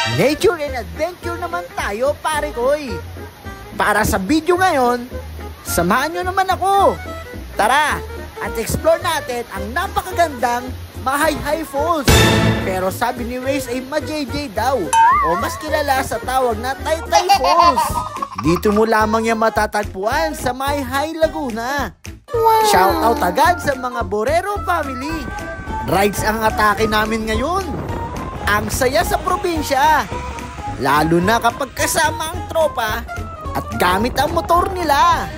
Nature and adventure naman tayo, pare koy. Para sa video ngayon, samahan nyo naman ako. Tara, at explore natin ang napakagandang Mahayhay Falls. Pero sabi ni Waze ay ma-JJ daw, o mas kilala sa tawag na Taytay Falls. Dito mo lamang yan matatagpuan sa Mahayhay, Laguna. Wow. Shout out agad sa mga Borero family. Rides ang atake namin ngayon. Ang saya sa probinsya, lalo na kapag kasama ang tropa at gamit ang motor nila.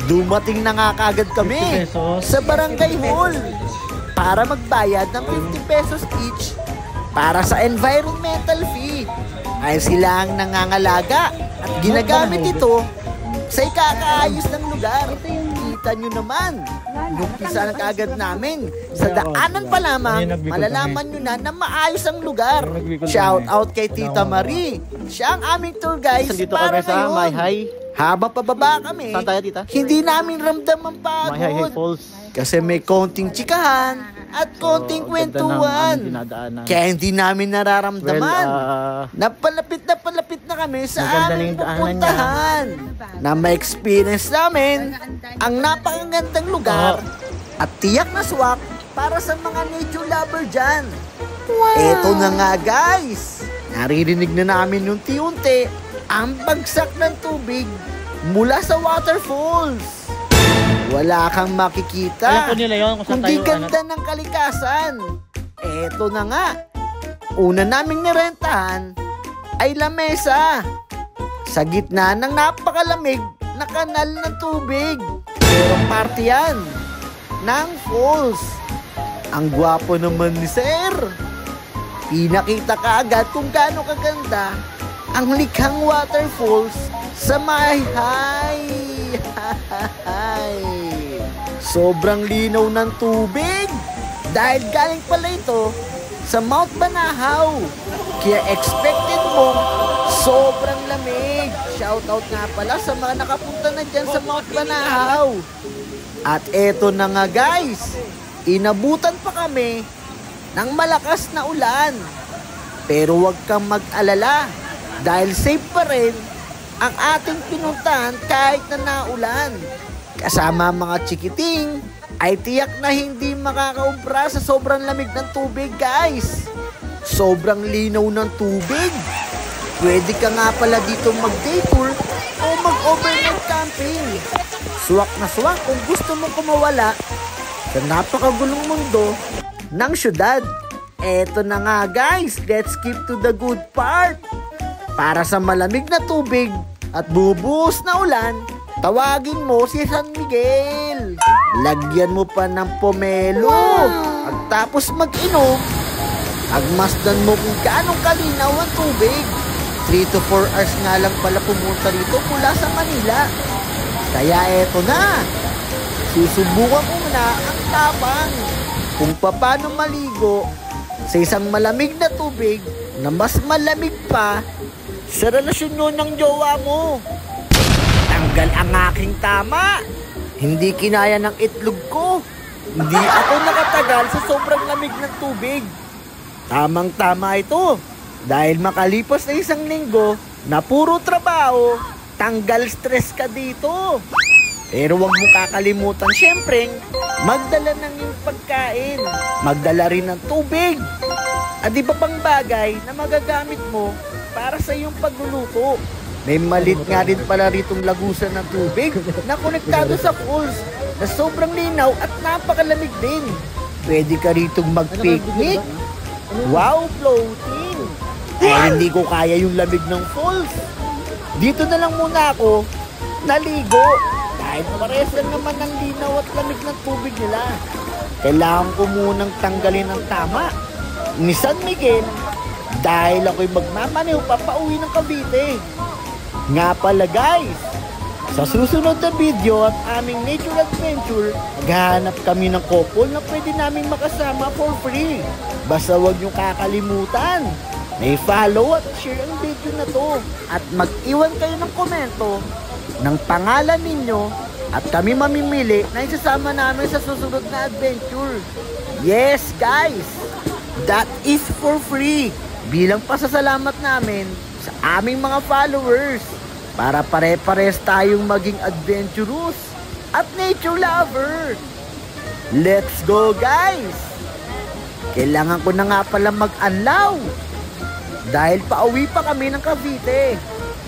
Dumating na nga kagad kami sa barangay hall para magbayad ng 50 pesos each para sa environmental fee. Ay sila ang nangangalaga at ginagamit ito sa ikakaayos ng lugar. Kita nyo naman, numpisa na kagad namin. Sa daanan pa lamang, malalaman nyo na maayos ang lugar. Shout out kay Tita Marie. Siya ang aming tour guide para ngayon. Mahayhay. Habang pababa kami, hindi namin ramdam ang pagod. Kasi may konting tsikahan at konting kwentuhan. Kaya hindi namin nararamdaman. Napalapit na kami sa aming pupuntahan. Na ma-experience namin ang napakagandang lugar at tiyak na swak para sa mga nature lover dyan. Eto na nga guys, naririnig na namin unti-unti ang bagsak ng tubig mula sa waterfalls. Wala kang makikita, kundi ganda ng kalikasan. Eto na nga, una naming nirentahan ay lamesa sa gitna ng napakalamig na kanal ng tubig. Pero parte yan ng falls. Ang gwapo naman ni Sir. Pinakita ka agad kung gaano kaganda ang likhang waterfalls sa Mahayhay. Sobrang linaw ng tubig dahil galing pala ito sa Mount Banahaw. Kaya expected mo sobrang lamig. Shoutout nga pala sa mga nakapunta na dyan sa Mount Banahaw. At eto na nga guys, inabutan pa kami ng malakas na ulan. Pero huwag kang mag-alala dahil safe pa rin ang ating pinuntahan kahit na naulan. Kasama mga chikiting ay tiyak na hindi makakaubra sa sobrang lamig ng tubig guys. Sobrang linaw ng tubig. Pwede ka nga pala dito mag-day tour o mag-overnight camping. Swak na swak kung gusto mong kumawala sa napakagulong mundo ng syudad. Eto na nga guys, let's skip to the good part. Para sa malamig na tubig at bubuhos na ulan, tawagin mo si San Miguel. Lagyan mo pa ng pomelo. At tapos mag-inom, agmasdan mo kung gaano kalinaw ang tubig. 3 to 4 hours nga lang pala pumunta rito mula sa Manila. Kaya eto na, susubukan ko na ang tapang kung paano maligo sa isang malamig na tubig na mas malamig pa sa relasyon nyo ng jowa mo. Tanggal ang aking tama. Hindi kinaya ng itlog ko. Hindi ako nakatagal sa sobrang lamig ng tubig. Tamang-tama ito. Dahil makalipas na isang linggo na puro trabaho, tanggal stress ka dito. Pero huwag mo kakalimutan syempre magdala ng iyong pagkain. Magdala rin ng tubig. At iba pang bagay na magagamit mo para sa iyong pagluluto. May malit nga din pala ritong lagusan ng tubig na konektado sa falls na sobrang linaw at napakalamig din. Pwede ka ritong mag-picnic. Wow, floating! Ay, hindi ko kaya yung lamig ng falls. Dito na lang muna ako naligo. Dahil parehas lang naman ng linaw at lamig ng tubig nila. Kailangan ko munang tanggalin ang tama ni San Miguel dahil ako'y magmamaneho pa pauwi ng Cavite. Nga pala guys, sa susunod na video at aming nature adventure, maghahanap kami ng couple na pwede naming makasama for free. Basta huwag nyo kakalimutan, may follow at share ang video na to. At mag-iwan kayo ng komento ng pangalan ninyo at kami mamimili na isasama namin sa susunod na adventure. Yes guys, that is for free. bilang pasasalamat namin sa aming mga followers para pare-pares tayong maging adventurous at nature lover. Let's go guys! Kailangan ko na nga pala mag-anlaw dahil pauwi pa kami ng Cavite.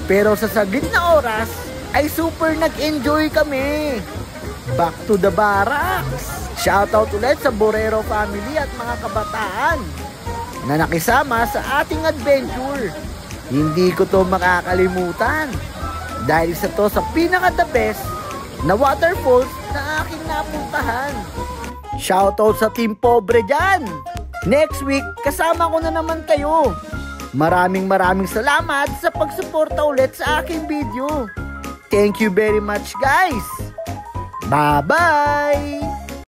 Pero sa saglit na oras ay super nag-enjoy kami. Back to the barracks! Shoutout ulit sa Borero family at mga kabataan na nakisama sa ating adventure. Hindi ko to makakalimutan dahil isa to sa pinaka-the best na waterfalls na aking napuntahan. Shoutout sa Team Pobre dyan! Next week, kasama ko na naman kayo. Maraming salamat sa pagsuporta ulit sa aking video. Thank you very much guys! Bye-bye!